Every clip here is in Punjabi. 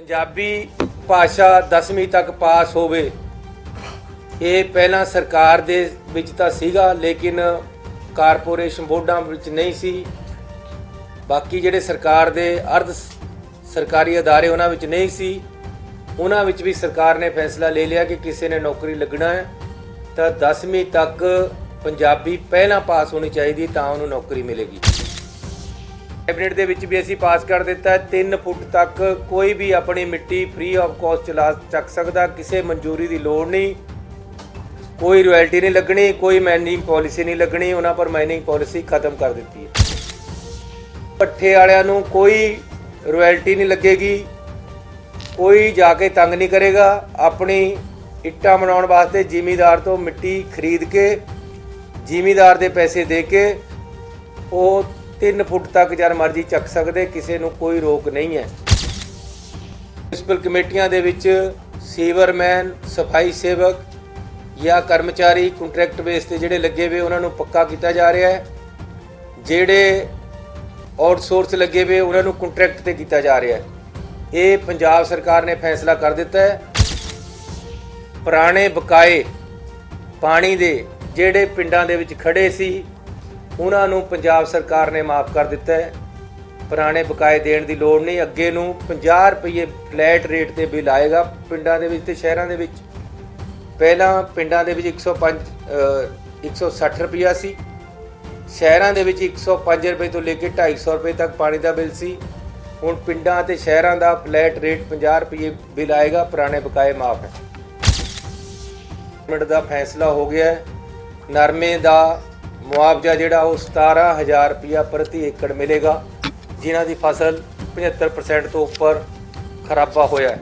पंजाबी भाषा 10वीं तक पास होवे ये पहला सरकार दे विच तां सीगा लेकिन कारपोरेशन बोर्डां विच नहीं सी। बाकी जिहड़े सरकार दे अर्ध सरकारी अदारे उन्हां विच नहीं सी, उन्हां विच भी सरकार ने फैसला ले लिया कि किसी ने नौकरी लगना है तो 10वीं तक पंजाबी पहला पास होनी चाहिए तां उन्हें नौकरी मिलेगी। कैबिनेट दे विच भी असीं पास कर दिता है 3 फुट तक कोई भी अपनी मिट्टी फ्री ऑफ कॉस्ट चला चक सकदा, किसी मंजूरी की लोड़ नहीं, कोई रॉयल्टी नहीं लगनी, कोई माइनिंग पॉलिसी नहीं लगनी। उन्हां पर माइनिंग पॉलिसी खत्म कर दी है। भट्ठे वालियां नूं कोई रॉयल्टी नहीं लगेगी, कोई जाके तंग नहीं करेगा। अपनी इट्टां बनाउण वास्ते जिमीदार तो मिट्टी खरीद के जिमीदार दे पैसे दे के वो 3 फुट तक जद मर्जी चक सकते, किसी नूं कोई रोक नहीं है। म्यूनसिपल कमेटियां दे विच सीवरमैन, सफाई सेवक या कर्मचारी कंट्रैक्ट बेस ते जिहड़े लगे हुए उन्हां नूं पक्का किया जा रहा है, जिहड़े आउटसोर्स लगे हुए उन्हां नूं कंट्रैक्ट ते किया जा रहा है। ये पंजाब सरकार ने फैसला कर दिता है। पुराने बकाए पानी दे जिहड़े पिंडां दे विच खड़े सी उन्हां नूं पंजाब सरकार ने माफ़ कर दिता है। पुराने बकाए देण दी लोड़ नहीं। अगे नूं 50 रुपये फ्लैट रेट ते बिल आएगा पिंडां दे विच ते शहरां दे विच। पहलां पिंडां दे विच 160 रुपया सी, शहरां दे विच 105 रुपये तो लेके 250 रुपये तक पानी का बिल सी। हुण पिंडां ते शहरां दा फ्लैट रेट 50 रुपये बिल आएगा, पुराने बकाए माफ़ है। गवर्नमेंट दा फैसला हो गया है। नरमे दा मुआवजा जिहड़ा वो 17,000 रुपया प्रति एकड़ मिलेगा जिन्हां दी फसल 75% तो उपर खराबा होया है।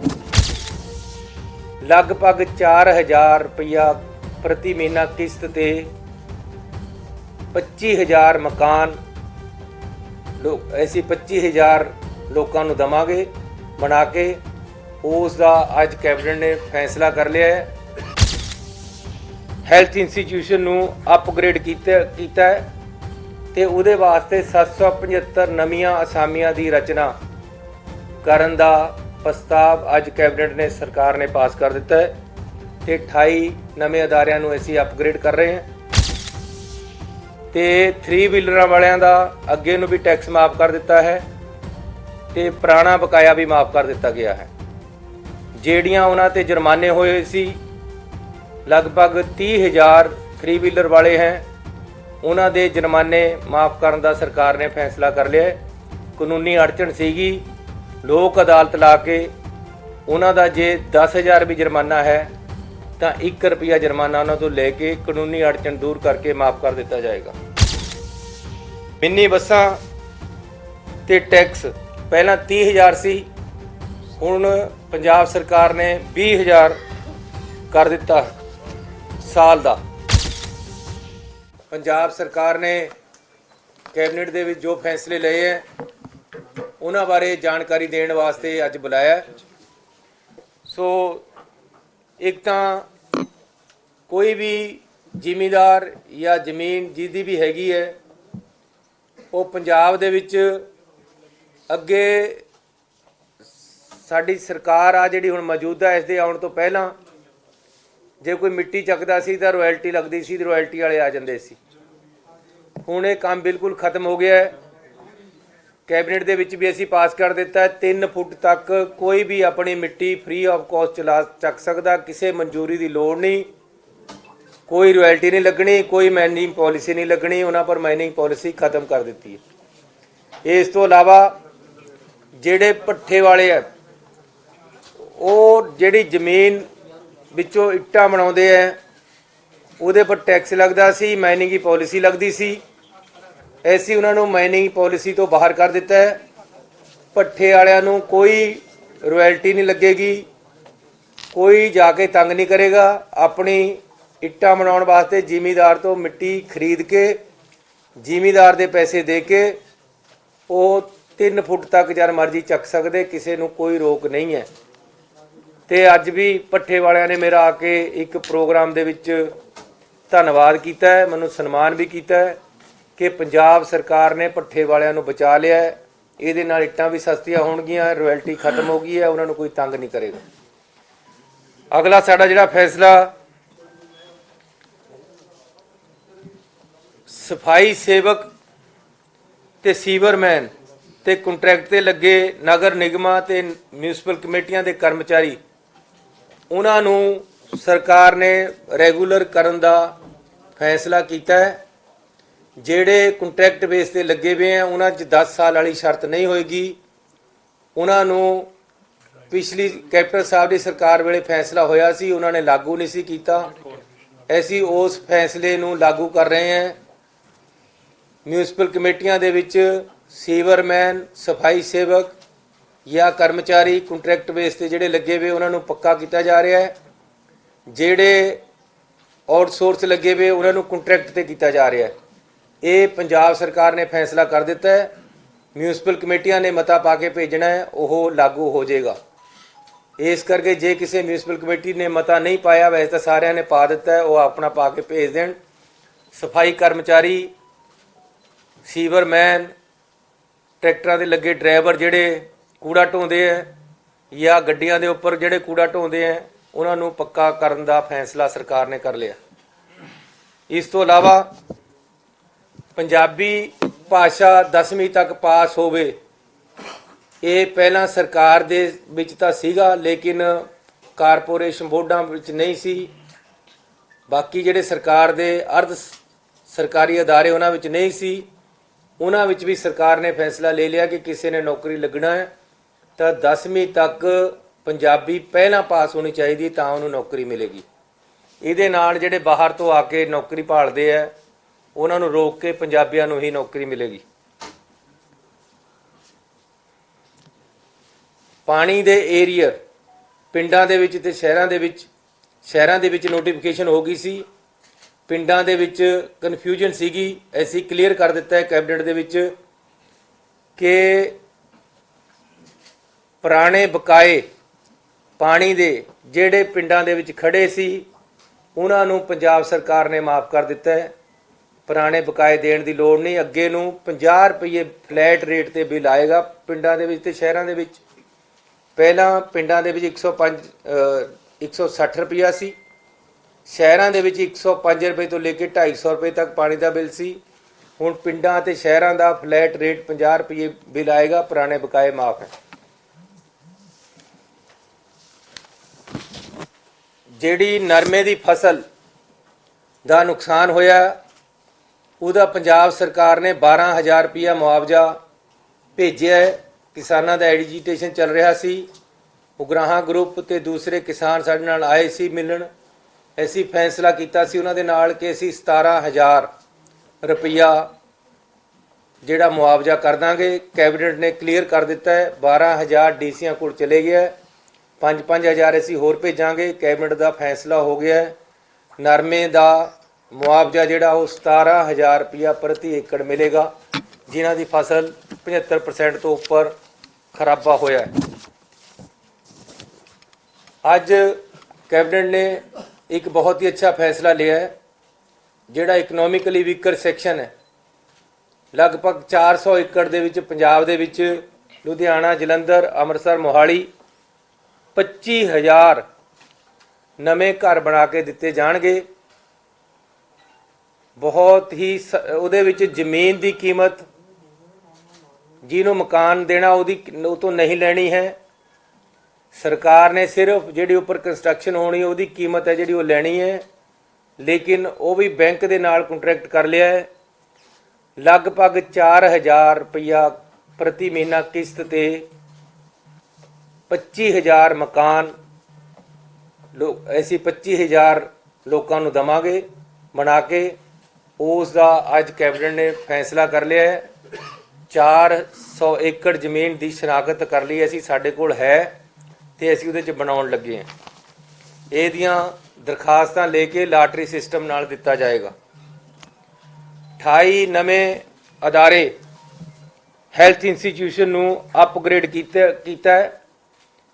लगभग 4,000 रुपया प्रति महीना किस्त ते 25,000 मकान ऐसी 25,000 लोगों को देवांगे बना के। उसका अज कैबिनेट ने फैसला कर लिया है। हैल्थ इंस्टीट्यूशन नूं अपग्रेड कीता है ते उहदे वास्ते 775 नवीं असामियां की रचना करन दा प्रस्ताव अज कैबिनेट ने सरकार ने पास कर दिता है ते 28 नवे अदारियां नूं असीं अपग्रेड कर रहे हैं। ते 3 व्हीलरां वालियां दा अगे नूं भी टैक्स माफ़ कर दिता है ते पुराना बकाया भी माफ़ कर दिता गया है। ਜਿਹੜੀਆਂ उन्हां ते जुर्माने होए सी लगभग 30,000 3 व्हीलर वाले हैं, उन्हां दे जुर्माने माफ़ करने का सरकार ने फैसला कर लिया है। कानूनी अड़चन सीगी, लोक अदालत ला के उन्हां दा जे 10,000 भी जुर्माना है तो 1 रुपया जुर्माना उन्हां तो लेके कानूनी अड़चन दूर करके माफ़ कर दिता जाएगा। मिनी बसां ते टैक्स पहला 30,000 सी, हुण पंजाब सरकार ने 20,000 कर दिता साल दा। पंजाब सरकार ने कैबिनेट दे विच जो फैसले लए हैं उन्हां बारे जानकारी देने वास्ते अज बुलाया। सो एक तां कोई भी जिमीदार या जमीन जिहदी भी हैगी है वो पंजाब दे विच अगे साडी सरकार आ जिहड़ी हुण मौजूदा इस दे आउण तो पहलां जे कोई मिट्टी चकदा सी तां रॉयल्टी लगदी सी, रॉयल्टी वाले आ जांदे सी। हुण ये काम बिल्कुल खत्म हो गया है। कैबिनेट दे विच भी असीं पास कर दिता है 3 फुट तक कोई भी अपनी मिट्टी फ्री ऑफ कॉस्ट चला चक सकदा, किसी मंजूरी की लोड़ नहीं, कोई रॉयल्टी नहीं लगनी, कोई माइनिंग पॉलिसी नहीं लगनी। उन्हां पर माइनिंग पॉलिसी खत्म कर दी है। इस तो इलावा जिहड़े भट्ठे वाले है वो जिहड़ी जमीन विचों इट्टां बनाउंदे है उहदे पर टैक्स लगदा सी, माइनिंग की पॉलिसी लगदी सी। ऐसी उन्हां नूं माइनिंग पॉलिसी तो बाहर कर दिता है। भट्ठे वालियां नूं कोई रॉयल्टी नहीं लगेगी, कोई जाके तंग नहीं करेगा। अपनी इट्टां बनाउण वास्ते जिमीदार तो मिट्टी खरीद के जिमीदार दे पैसे दे के वो 3 फुट तक जद मर्जी चक सकते, किसी नूं कोई रोक नहीं है। ते अज भी भट्ठे वालियां ने मेरा आके एक प्रोग्राम दे विच धन्नवाद कीता है, मैनूं सन्मान भी कीता है कि पंजाब सरकार ने भट्ठे वालियां नूं बचा लिया है। ਇਹਦੇ ਨਾਲ ਇੱਟਾਂ ਵੀ ਸਸਤੀਆਂ ਹੋਣਗੀਆਂ, ਰਾਇਲਟੀ ਖਤਮ ਹੋ ਗਈ ਹੈ, ਉਹਨਾਂ ਨੂੰ ਕੋਈ ਤੰਗ ਨਹੀਂ ਕਰੇਗਾ। ਅਗਲਾ ਸਾਡਾ ਜਿਹੜਾ ਫੈਸਲਾ ਸਫਾਈ ਸੇਵਕ ਤੇ ਸੀਵਰਮੈਨ ਤੇ ਕੰਟਰੈਕਟ ਤੇ ਲੱਗੇ ਨਗਰ ਨਿਗਮਾਂ ਤੇ ਮਿਊਨਿਸਪਲ ਕਮੇਟੀਆਂ ਦੇ ਕਰਮਚਾਰੀ, ਉਹਨਾਂ ਨੂੰ ਸਰਕਾਰ ਨੇ ਰੈਗੂਲਰ ਕਰਨ ਦਾ ਫੈਸਲਾ ਕੀਤਾ ਹੈ। ਜਿਹੜੇ ਕੰਟਰੈਕਟ ਬੇਸ ਤੇ ਲੱਗੇ ਹੋਏ ਆ ਉਹਨਾਂ 'ਚ 10 ਸਾਲ ਵਾਲੀ ਸ਼ਰਤ ਨਹੀਂ ਹੋਏਗੀ। ਉਹਨਾਂ ਨੂੰ ਪਿਛਲੀ ਕੈਪਟਨ ਸਾਹਿਬ ਦੀ ਸਰਕਾਰ ਵੇਲੇ ਫੈਸਲਾ ਹੋਇਆ ਸੀ, ਉਹਨਾਂ ਨੇ ਲਾਗੂ ਨਹੀਂ ਸੀ ਕੀਤਾ। ਅਸੀਂ ਉਸ ਫੈਸਲੇ ਨੂੰ ਲਾਗੂ ਕਰ ਰਹੇ ਹਾਂ। ਮਿਊਨਿਸਪਲ ਕਮੇਟੀਆਂ ਦੇ ਵਿੱਚ ਸੀਵਰਮੈਨ, ਸਫਾਈ ਸੇਵਕ ਜਾਂ ਕਰਮਚਾਰੀ ਕੰਟਰੈਕਟ ਬੇਸ ਤੇ ਜਿਹੜੇ ਲੱਗੇ ਹੋਏ ਉਹਨਾਂ ਨੂੰ ਪੱਕਾ ਕੀਤਾ ਜਾ ਰਿਹਾ ਹੈ। ਜਿਹੜੇ ਆਊਟਸੋਰਸ ਲੱਗੇ ਹੋਏ ਉਹਨਾਂ ਨੂੰ ਕੰਟਰੈਕਟ ਤੇ ਕੀਤਾ ਜਾ ਰਿਹਾ ਹੈ। ਇਹ ਪੰਜਾਬ ਸਰਕਾਰ ਨੇ ਫੈਸਲਾ ਕਰ ਦਿੱਤਾ ਹੈ। ਮਿਊਨਿਸਪਲ ਕਮੇਟੀਆਂ ਨੇ ਮਤਾ ਪਾ ਕੇ ਭੇਜਣਾ ਹੈ, ਉਹ ਲਾਗੂ ਹੋ ਜਾਏਗਾ। ਇਸ ਕਰਕੇ ਜੇ ਕਿਸੇ ਮਿਊਨਿਸਪਲ ਕਮੇਟੀ ਨੇ ਮਤਾ ਨਹੀਂ ਪਾਇਆ, ਵੈਸੇ ਤਾਂ ਸਾਰਿਆਂ ਨੇ ਪਾ ਦਿੱਤਾ ਹੈ, ਉਹ ਆਪਣਾ ਪਾ ਕੇ ਭੇਜ ਦੇਣ। ਸਫਾਈ ਕਰਮਚਾਰੀ, ਸੀਵਰਮੈਨ, ਟਰੈਕਟਰਾਂ ਦੇ ਲੱਗੇ ਡਰਾਈਵਰ ਜਿਹੜੇ ਕੂੜਾ ਢੋਂਦੇ ਹੈ ਜਾਂ ਗੱਡੀਆਂ ਦੇ ਉੱਪਰ ਜਿਹੜੇ ਕੂੜਾ ਢੋਂਦੇ ਹੈ, ਉਹਨਾਂ ਨੂੰ ਪੱਕਾ ਕਰਨ ਦਾ ਫੈਸਲਾ ਸਰਕਾਰ ਨੇ ਕਰ ਲਿਆ। ਇਸ ਤੋਂ ਇਲਾਵਾ ਪੰਜਾਬੀ ਭਾਸ਼ਾ 10ਵੀਂ ਤੱਕ ਪਾਸ ਹੋਵੇ, ਇਹ ਪਹਿਲਾਂ ਸਰਕਾਰ ਦੇ ਵਿੱਚ ਤਾਂ ਸੀਗਾ, ਲੇਕਿਨ ਕਾਰਪੋਰੇਸ਼ਨ ਬੋਰਡਾਂ ਵਿੱਚ ਨਹੀਂ ਸੀ। ਬਾਕੀ ਜਿਹੜੇ ਸਰਕਾਰ ਦੇ ਅਰਧ ਸਰਕਾਰੀ ਅਦਾਰੇ ਉਹਨਾਂ ਵਿੱਚ ਨਹੀਂ ਸੀ। ਉਹਨਾਂ ਵਿੱਚ ਵੀ ਸਰਕਾਰ ਨੇ ਫੈਸਲਾ ਲੈ ਲਿਆ ਕਿ ਕਿਸੇ ਨੇ ਨੌਕਰੀ ਲੱਗਣਾ ਹੈ ਤਾਂ 10ਵੀਂ ਤੱਕ ਪੰਜਾਬੀ ਪਹਿਲਾਂ ਪਾਸ ਹੋਣੀ ਚਾਹੀਦੀ, ਤਾਂ ਉਹਨੂੰ ਨੌਕਰੀ ਮਿਲੇਗੀ। ਇਹਦੇ ਨਾਲ ਜਿਹੜੇ ਬਾਹਰ ਤੋਂ ਆ ਕੇ ਨੌਕਰੀ ਭਾਲਦੇ ਆ ਉਹਨਾਂ ਨੂੰ ਰੋਕ ਕੇ ਪੰਜਾਬੀਆਂ ਨੂੰ ਹੀ ਨੌਕਰੀ ਮਿਲੇਗੀ। ਪਾਣੀ ਦੇ ਏਰੀਆ ਪਿੰਡਾਂ ਦੇ ਵਿੱਚ ਤੇ ਸ਼ਹਿਰਾਂ ਦੇ ਵਿੱਚ ਨੋਟੀਫਿਕੇਸ਼ਨ ਹੋ ਗਈ ਸੀ। ਪਿੰਡਾਂ ਦੇ ਵਿੱਚ ਕਨਫਿਊਜ਼ਨ ਸੀਗੀ, ਅਸੀਂ ਕਲੀਅਰ ਕਰ ਦਿੱਤਾ ਹੈ ਕੈਬਨਿਟ ਦੇ ਵਿੱਚ ਕਿ ਪੁਰਾਣੇ ਬਕਾਏ ਪਾਣੀ ਦੇ ਜਿਹੜੇ ਪਿੰਡਾਂ ਦੇ ਵਿੱਚ ਖੜੇ ਸੀ ਉਹਨਾਂ ਨੂੰ ਪੰਜਾਬ ਸਰਕਾਰ ਨੇ ਮਾਫ ਕਰ ਦਿੱਤਾ ਹੈ। ਪੁਰਾਣੇ ਬਕਾਏ ਦੇਣ ਦੀ ਲੋੜ ਨਹੀਂ। ਅੱਗੇ ਨੂੰ 50 ਰੁਪਏ ਫਲੈਟ ਰੇਟ ਤੇ ਬਿੱਲ ਆਏਗਾ ਪਿੰਡਾਂ ਦੇ ਵਿੱਚ ਤੇ ਸ਼ਹਿਰਾਂ ਦੇ ਵਿੱਚ। ਪਹਿਲਾਂ ਪਿੰਡਾਂ ਦੇ ਵਿੱਚ 160 ਰੁਪਇਆ ਸੀ, ਸ਼ਹਿਰਾਂ ਦੇ ਵਿੱਚ 105 ਰੁਪਏ ਤੋਂ ਲੈ ਕੇ 250 ਰੁਪਏ ਤੱਕ ਪਾਣੀ ਦਾ ਬਿੱਲ ਸੀ। ਹੁਣ ਪਿੰਡਾਂ ਤੇ ਸ਼ਹਿਰਾਂ ਦਾ ਫਲੈਟ ਰੇਟ 50 ਰੁਪਏ ਬਿੱਲ ਆਏਗਾ, ਪੁਰਾਣੇ ਬਕਾਏ ਮਾਫ ਹੈ। ਜਿਹੜੀ ਨਰਮੇ ਦੀ ਫਸਲ ਦਾ ਨੁਕਸਾਨ ਹੋਇਆ ਉਹਦਾ ਪੰਜਾਬ ਸਰਕਾਰ ਨੇ 12,000 ਰੁਪਇਆ ਮੁਆਵਜ਼ਾ ਭੇਜਿਆ ਹੈ। ਕਿਸਾਨਾਂ ਦਾ ਐਜੀਟੇਸ਼ਨ ਚੱਲ ਰਿਹਾ ਸੀ। ਉਗਰਾਹਾਂ ਗਰੁੱਪ ਤੇ ਦੂਸਰੇ ਕਿਸਾਨ ਸਾਡੇ ਨਾਲ ਆਏ ਸੀ ਮਿਲਣ। ਅਸੀਂ ਫੈਸਲਾ ਕੀਤਾ ਸੀ ਉਹਨਾਂ ਦੇ ਨਾਲ ਕਿ ਅਸੀਂ 17,000 ਰੁਪਇਆ ਜਿਹੜਾ ਮੁਆਵਜ਼ਾ ਕਰ ਦਾਂਗੇ। ਕੈਬਨਿਟ ਨੇ ਕਲੀਅਰ ਕਰ ਦਿੱਤਾ ਹੈ। 12,000 ਡੀਸੀਆਂ ਕੋਲ ਚਲੇ ਗਿਆ, 5-5 ਅਸੀਂ ਹੋਰ ਭੇਜਾਂਗੇ। ਕੈਬਨਿਟ ਦਾ ਫੈਸਲਾ ਹੋ ਗਿਆ ਹੈ। ਨਰਮੇ ਦਾ ਮੁਆਵਜ਼ਾ ਜਿਹੜਾ ਉਹ 17,000 ਰੁਪਇਆ ਪ੍ਰਤੀ ਏਕੜ ਮਿਲੇਗਾ ਜਿਨ੍ਹਾਂ ਦੀ ਫਸਲ 75% ਤੋਂ ਉੱਪਰ ਖਰਾਬਾ ਹੋਇਆ ਹੈ। ਅੱਜ ਕੈਬਨਿਟ ਨੇ ਇੱਕ ਬਹੁਤ ਹੀ ਅੱਛਾ ਫੈਸਲਾ ਲਿਆ ਹੈ। ਜਿਹੜਾ ਇਕਨੋਮਿਕਲੀ ਵੀਕਰ ਸੈਕਸ਼ਨ ਹੈ, ਲਗਭਗ 400 ਏਕੜ ਦੇ ਵਿੱਚ ਪੰਜਾਬ ਦੇ ਵਿੱਚ ਲੁਧਿਆਣਾ, ਜਲੰਧਰ, ਅੰਮ੍ਰਿਤਸਰ, ਮੋਹਾਲੀ 25,000 ਨਵੇਂ ਘਰ ਬਣਾ ਕੇ ਦਿੱਤੇ ਜਾਣਗੇ। ਬਹੁਤ ਹੀ ਉਹਦੇ ਵਿੱਚ ਜ਼ਮੀਨ ਦੀ ਕੀਮਤ ਜਿਹਨੂੰ ਮਕਾਨ ਦੇਣਾ ਉਹ ਤੋਂ ਨਹੀਂ ਲੈਣੀ ਹੈ। ਸਰਕਾਰ ਨੇ ਸਿਰਫ ਜਿਹੜੀ ਉੱਪਰ ਕੰਸਟਰਕਸ਼ਨ ਹੋਣੀ ਉਹਦੀ ਕੀਮਤ ਹੈ ਜਿਹੜੀ ਉਹ ਲੈਣੀ ਹੈ, ਲੇਕਿਨ ਉਹ ਵੀ ਬੈਂਕ ਦੇ ਨਾਲ ਕੰਟਰੈਕਟ ਕਰ ਲਿਆ ਹੈ। ਲਗਭਗ 4,000 ਰੁਪਇਆ ਪ੍ਰਤੀ ਮਹੀਨਾ ਕਿਸ਼ਤ ਤੇ 25,000 ਮਕਾਨ ਅਸੀਂ 25,000 ਲੋਕਾਂ ਨੂੰ ਦੇਵਾਂਗੇ ਬਣਾ ਕੇ। ਉਸ ਦਾ ਅੱਜ ਕੈਬਨਿਟ ਨੇ ਫੈਸਲਾ ਕਰ ਲਿਆ ਹੈ। 400 ਏਕੜ ਜ਼ਮੀਨ ਦੀ ਸ਼ਨਾਖਤ ਕਰ ਲਈ ਅਸੀਂ, ਸਾਡੇ ਕੋਲ ਹੈ ਤੇ ਅਸੀਂ ਉਹਦੇ 'ਚ ਬਣਾਉਣ ਲੱਗੇ ਹਾਂ। ਇਹਦੀਆਂ ਦਰਖਾਸਤਾਂ ਲੈ ਕੇ ਲਾਟਰੀ ਸਿਸਟਮ ਨਾਲ ਦਿੱਤਾ ਜਾਏਗਾ। 28 ਨਵੇਂ ਅਦਾਰੇ ਹੈਲਥ ਇੰਸਟੀਟਿਊਸ਼ਨ ਨੂੰ ਅਪਗ੍ਰੇਡ ਕੀਤਾ ਹੈ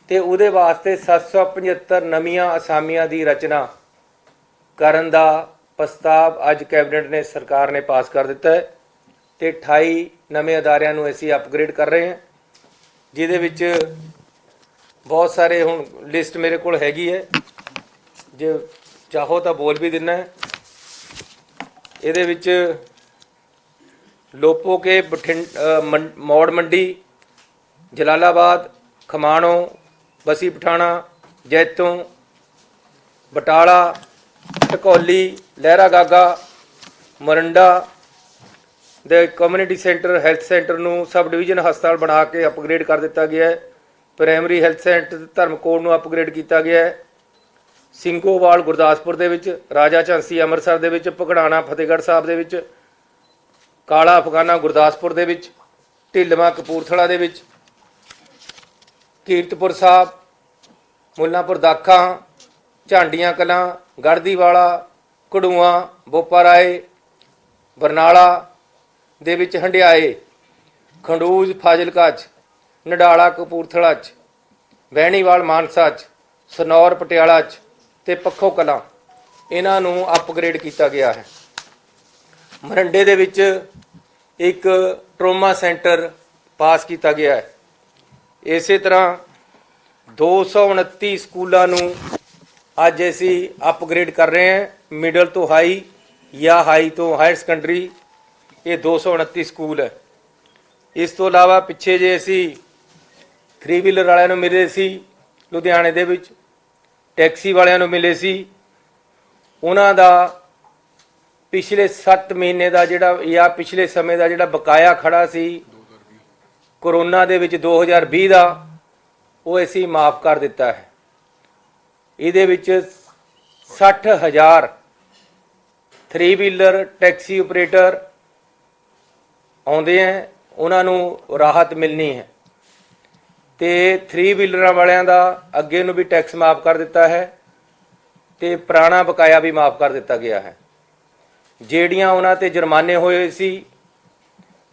ਤੇ ਉਹਦੇ ਵਾਸਤੇ 775 ਨਵੀਆਂ ਅਸਾਮੀਆਂ ਦੀ ਰਚਨਾ ਕਰਨ ਦਾ ਪ੍ਰਸਤਾਵ ਅੱਜ ਕੈਬਨਿਟ ਨੇ ਸਰਕਾਰ ਨੇ ਪਾਸ ਕਰ ਦਿੱਤਾ ਹੈ। ਤੇ 28 ਨਵੇਂ ਅਦਾਰਿਆਂ ਨੂੰ ਅਸੀਂ ਅਪਗ੍ਰੇਡ ਕਰ ਰਹੇ ਹਾਂ, ਜਿਹਦੇ ਵਿੱਚ ਬਹੁਤ ਸਾਰੇ, ਹੁਣ ਲਿਸਟ ਮੇਰੇ ਕੋਲ ਹੈਗੀ ਹੈ, ਜੇ ਚਾਹੋ ਤਾਂ ਬੋਲ ਵੀ ਦਿੰਦਾ। ਇਹਦੇ ਵਿੱਚ ਲੋਪੋਕੇ, ਮੌੜ ਮੰਡੀ, ਜਲਾਲਾਬਾਦ, ਖਮਾਣੋ, ਬਸੀ ਪਠਾਣਾ, ਜੈਤੋਂ, ਬਟਾਲਾ, ਢਕੌਲੀ, ਲਹਿਰਾ ਗਾਗਾ, ਮੋਰਿੰਡਾ ਦੇ ਕਮਿਊਨਿਟੀ ਸੈਂਟਰ, ਹੈਲਥ ਸੈਂਟਰ ਨੂੰ ਸਬ ਡਿਵੀਜ਼ਨ ਹਸਪਤਾਲ ਬਣਾ ਕੇ ਅਪਗ੍ਰੇਡ ਕਰ ਦਿੱਤਾ ਗਿਆ ਹੈ। ਪ੍ਰਾਇਮਰੀ ਹੈਲਥ ਸੈਂਟਰ ਧਰਮਕੋਟ ਨੂੰ ਅਪਗ੍ਰੇਡ ਕੀਤਾ ਗਿਆ ਹੈ। ਸਿੰਘੋਵਾਲ ਗੁਰਦਾਸਪੁਰ ਦੇ ਵਿੱਚ, ਰਾਜਾ ਝਾਂਸੀ ਅੰਮ੍ਰਿਤਸਰ ਦੇ ਵਿੱਚ, ਭਗੜਾਣਾ ਫਤਿਹਗੜ੍ਹ ਸਾਹਿਬ ਦੇ ਵਿੱਚ, ਕਾਲਾ ਅਫਗਾਨਾ ਗੁਰਦਾਸਪੁਰ ਦੇ ਵਿੱਚ, ਢਿੱਲਵਾਂ ਕਪੂਰਥਲਾ ਦੇ ਵਿੱਚ, ਕੀਰਤਪੁਰ ਸਾਹਿਬ, ਮੁੱਲਾਂਪੁਰ ਦਾਖਾਂ, ਝਾਂਡੀਆਂ ਕਲਾਂ, ਗੜਦੀਵਾਲਾ, ਘੜੂਆਂ, ਬੋਪਾ ਰਾਏ, ਬਰਨਾਲਾ ਦੇ ਵਿੱਚ, ਹੰਡਿਆਏ, ਖੰਡੂਜ ਫਾਜ਼ਿਲਕਾ 'ਚ, ਨਡਾਲਾ ਕਪੂਰਥਲਾ 'ਚ, ਬਹਿਣੀਵਾਲ ਮਾਨਸਾ 'ਚ, ਸਨੌਰ ਪਟਿਆਲਾ 'ਚ ਤੇ ਪੱਖੋ ਕਲਾਂ, ਇਹਨਾਂ ਨੂੰ ਅਪਗ੍ਰੇਡ ਕੀਤਾ ਗਿਆ ਹੈ। ਮਰਿੰਡੇ ਦੇ ਵਿੱਚ ਇੱਕ ਟਰੋਮਾ ਸੈਂਟਰ ਪਾਸ ਕੀਤਾ ਗਿਆ ਹੈ। ਇਸੇ ਤਰ੍ਹਾਂ 229 ਸਕੂਲਾਂ ਨੂੰ ਅੱਜ ਅਸੀਂ ਅਪਗ੍ਰੇਡ ਕਰ ਰਹੇ ਹਾਂ, ਮਿਡਲ ਤੋਂ ਹਾਈ ਜਾਂ ਹਾਈ ਤੋਂ ਹਾਇਰ ਸੈਕੰਡਰੀ। ਇਹ 229 ਸਕੂਲ ਹੈ। ਇਸ ਤੋਂ ਇਲਾਵਾ ਪਿੱਛੇ ਜੇ ਅਸੀਂ 3 ਵੀਲਰ ਵਾਲਿਆਂ ਨੂੰ ਮਿਲੇ ਸੀ ਲੁਧਿਆਣੇ ਦੇ ਵਿੱਚ, ਟੈਕਸੀ ਵਾਲਿਆਂ ਨੂੰ ਮਿਲੇ ਸੀ, ਉਹਨਾਂ ਦਾ ਪਿਛਲੇ 7 ਮਹੀਨੇ ਦਾ ਜਿਹੜਾ ਜਾਂ ਪਿਛਲੇ ਸਮੇਂ ਦਾ ਜਿਹੜਾ ਬਕਾਇਆ ਖੜਾ ਸੀ ਕਰੋਨਾ ਦੇ ਵਿੱਚ 2020 ਦਾ, ਉਹ ਅਸੀਂ ਮਾਫ ਕਰ ਦਿੱਤਾ ਹੈ। ਇਹਦੇ ਵਿੱਚ 60,000 3 ਵੀਲਰ ਟੈਕਸੀ ਆਪਰੇਟਰ ਆਉਂਦੇ ਹੈ, ਉਹਨਾਂ ਨੂੰ ਰਾਹਤ ਮਿਲਣੀ ਹੈ। ਤੇ 3 ਵੀਲਰਾਂ ਵਾਲਿਆਂ ਦਾ ਅੱਗੇ ਨੂੰ ਵੀ ਟੈਕਸ ਮਾਫ ਕਰ ਦਿੱਤਾ ਹੈ ਤੇ ਪੁਰਾਣਾ ਬਕਾਇਆ ਵੀ ਮਾਫ ਕਰ ਦਿੱਤਾ ਗਿਆ ਹੈ। ਜਿਹੜੀਆਂ ਉਹਨਾਂ ਤੇ ਜੁਰਮਾਨੇ ਹੋਏ ਸੀ,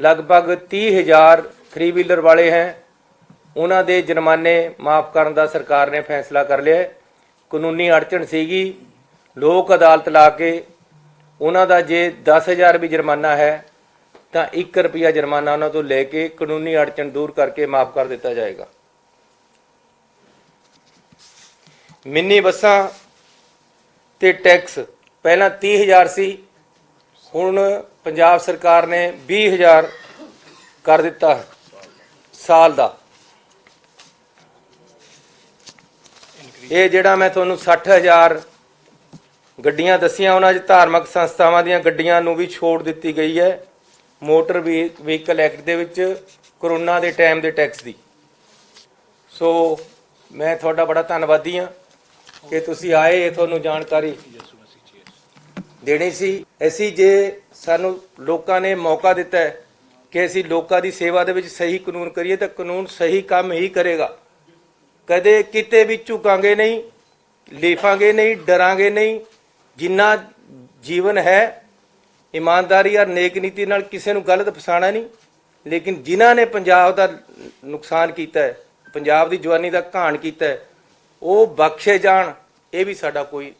ਲਗਭਗ 30,000 3 ਵੀਲਰ ਵਾਲੇ ਹੈ, ਉਹਨਾਂ ਦੇ ਜੁਰਮਾਨੇ ਮਾਫ ਕਰਨ ਦਾ ਸਰਕਾਰ ਨੇ ਫੈਸਲਾ ਕਰ ਲਿਆ ਹੈ। ਕਾਨੂੰਨੀ ਅੜਚਣ ਸੀਗੀ, ਲੋਕ ਅਦਾਲਤ ਲਾ ਕੇ ਉਹਨਾਂ ਦਾ ਜੇ 10,000 ਵੀ ਜੁਰਮਾਨਾ ਹੈ ਤਾਂ 1 ਰੁਪਿਆ ਜੁਰਮਾਨਾ ਉਹਨਾਂ ਤੋਂ ਲੈ ਕੇ ਕਾਨੂੰਨੀ ਅੜਚਣ ਦੂਰ ਕਰਕੇ ਮਾਫ ਕਰ ਦਿੱਤਾ ਜਾਏਗਾ। ਮਿੰਨੀ ਬੱਸਾਂ ਤੇ ਟੈਕਸ ਪਹਿਲਾਂ 30,000 ਸੀ, ਹੁਣ ਪੰਜਾਬ ਸਰਕਾਰ ਨੇ 20,000 ਕਰ ਦਿੱਤਾ ਸਾਲ ਦਾ। ਇਹ ਜਿਹੜਾ ਮੈਂ ਤੁਹਾਨੂੰ 60,000 ਗੱਡੀਆਂ ਦੱਸੀਆਂ, ਉਹਨਾਂ 'ਚ ਧਾਰਮਿਕ ਸੰਸਥਾਵਾਂ ਦੀਆਂ ਗੱਡੀਆਂ ਨੂੰ ਵੀ ਛੋਟ ਦਿੱਤੀ ਗਈ ਹੈ ਮੋਟਰ ਵਹੀਕਲ ਐਕਟ ਦੇ ਵਿੱਚ ਕਰੋਨਾ ਦੇ ਟਾਈਮ ਦੇ ਟੈਕਸ ਦੀ। ਸੋ ਮੈਂ ਤੁਹਾਡਾ ਬੜਾ ਧੰਨਵਾਦੀ ਹਾਂ ਕਿ ਤੁਸੀਂ ਆਏ, ਤੁਹਾਨੂੰ ਜਾਣਕਾਰੀ ਦੇਣੀ ਸੀ। ਅਸੀਂ ਜੇ ਸਾਨੂੰ ਲੋਕਾਂ ਨੇ ਮੌਕਾ ਦਿੱਤਾ ਹੈ ਕਿ ਅਸੀਂ ਲੋਕਾਂ ਦੀ ਸੇਵਾ ਦੇ ਵਿੱਚ ਸਹੀ ਕਾਨੂੰਨ ਕਰੀਏ ਤਾਂ ਕਾਨੂੰਨ ਸਹੀ ਕੰਮ ਹੀ ਕਰੇਗਾ। ਕਦੇ ਕਿਤੇ ਵੀ ਝੁਕਾਂਗੇ ਨਹੀਂ, ਲਿਫਾਂਗੇ ਨਹੀਂ, ਡਰਾਂਗੇ ਨਹੀਂ। ਜਿੰਨਾ ਜੀਵਨ ਹੈ ਈਮਾਨਦਾਰੀ ਔਰ ਨੇਕ ਨੀਤੀ ਨਾਲ ਕਿਸੇ ਨੂੰ ਗਲਤ ਫਸਾਣਾ ਨਹੀਂ, ਲੇਕਿਨ ਜਿਨ੍ਹਾਂ ਨੇ ਪੰਜਾਬ ਦਾ ਨੁਕਸਾਨ ਕੀਤਾ ਹੈ, ਪੰਜਾਬ ਦੀ ਜਵਾਨੀ ਦਾ ਘਾਣ ਕੀਤਾ ਹੈ, ਉਹ ਬਖਸ਼ੇ ਜਾਣ, ਇਹ ਵੀ ਸਾਡਾ ਕੋਈ